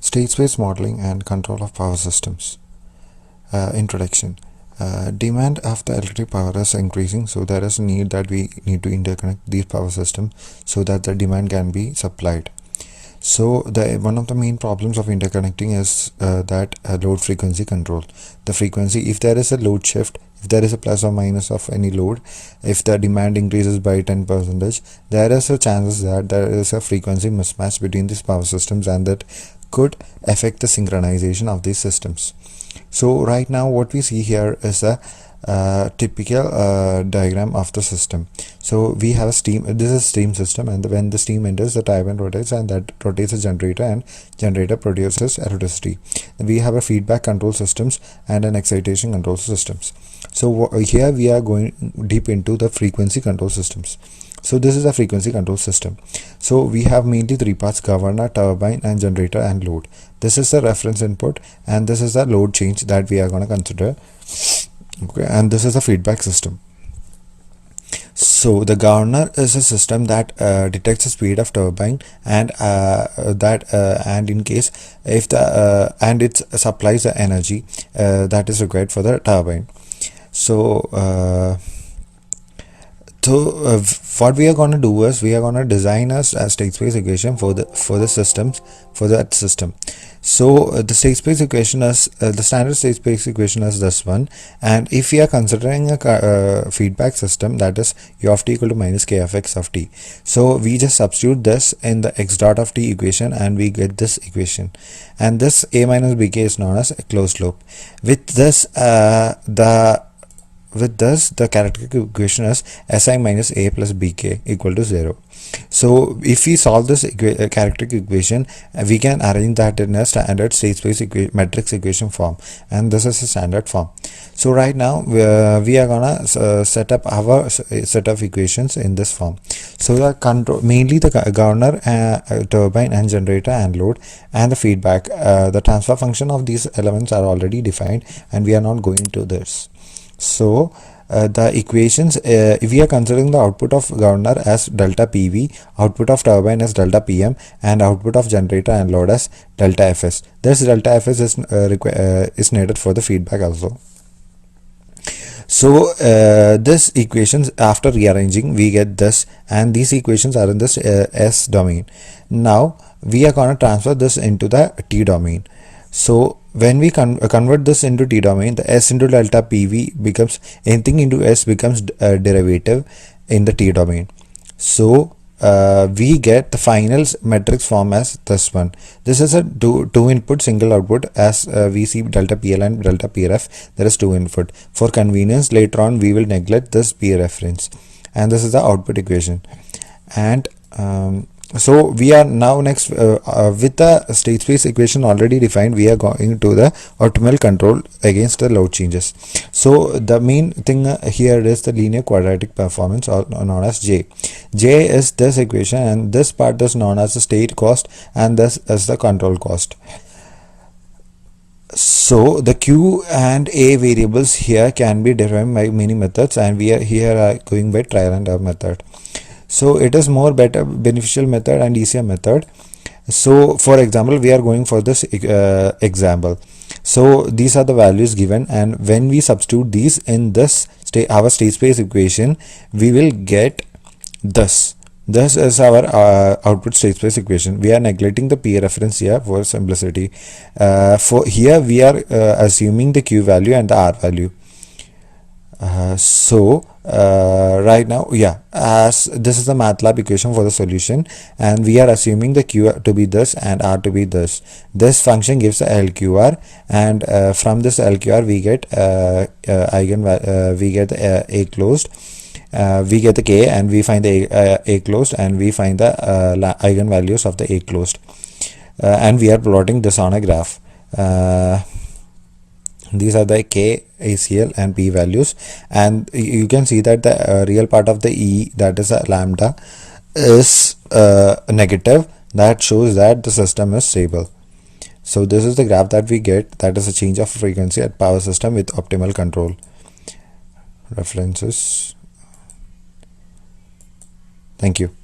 State space modeling and control of power systems. Introduction. Demand of the electric power is increasing, so there is a need that we need to interconnect these power systems so that the demand can be supplied. So one of the main problems of interconnecting is that load frequency control. The frequency, if there is a load shift, if there is a plus or minus of any load, if the demand increases by 10%, there is a chances that there is a frequency mismatch between these power systems, and that could affect the synchronization of these systems. So right now what we see here is a typical diagram of the system. So we have a steam, this is a steam system, and when the steam enters, the turbine rotates, and that rotates a generator, and generator produces electricity. We have a feedback control systems and an excitation control systems. So here we are going deep into the frequency control systems. So this is a frequency control system. So we have mainly three parts: governor, turbine, and generator and load. This is the reference input, and this is the load change that we are going to consider. Okay, and this is a feedback system. So the governor is a system that detects the speed of turbine, and and in case if the and it supplies the energy that is required for the turbine. So what we are going to do is we are going to design a state space equation for the systems, for that system. So the state space equation is the standard state space equation is this one, and if we are considering a feedback system, that is u of t equal to minus k of x of t. So we just substitute this in the x dot of t equation, and we get this equation, and this a minus bk is known as a closed loop. With this the characteristic equation is Si minus A plus Bk equal to 0. So if we solve this characteristic equation, we can arrange that in a standard state space matrix equation form, and this is a standard form. So right now we are gonna set up our set of equations in this form. So the control, mainly the governor, turbine and generator and load, and the feedback, the transfer function of these elements are already defined, and we are not going to this. So the equations, if we are considering the output of governor as delta PV, output of turbine as delta PM, and output of generator and load as delta FS. This delta FS is needed for the feedback also. So this equations, after rearranging, we get this, and these equations are in this S domain. Now we are going to transfer this into the T domain. So when we convert this into T domain, the S into delta PV becomes, anything into S becomes derivative in the T domain. So we get the final matrix form as this one. This is a two input single output, as we see delta PL and delta PRF. There is two input. For convenience, later on we will neglect this P reference, and this is the output equation. And so we are now next with the state space equation already defined, we are going to the optimal control against the load changes. So the main thing here is the linear quadratic performance, or known as J. J is this equation, and this part is known as the state cost, and this is the control cost. So the Q and A variables here can be derived by many methods, and we are here going by trial and error method. So it is more beneficial method and easier method. So for example, we are going for this example. So these are the values given, and when we substitute these in this our state space equation, we will get this. This is our output state space equation. We are neglecting the P reference here for simplicity. For here we are assuming the Q value and the R value. Right now, as this is the MATLAB equation for the solution, and we are assuming the Q to be this and R to be this. This function gives the LQR, and from this LQR we get we get the A closed, we get the K, and we find the A closed, and we find the eigenvalues of the A closed, and we are plotting this on a graph. These are the K, ACL and P values, and you can see that the real part of the E, that is a lambda, is negative. That shows that the system is stable. So this is the graph that we get, that is a change of frequency at power system with optimal control. References. Thank you.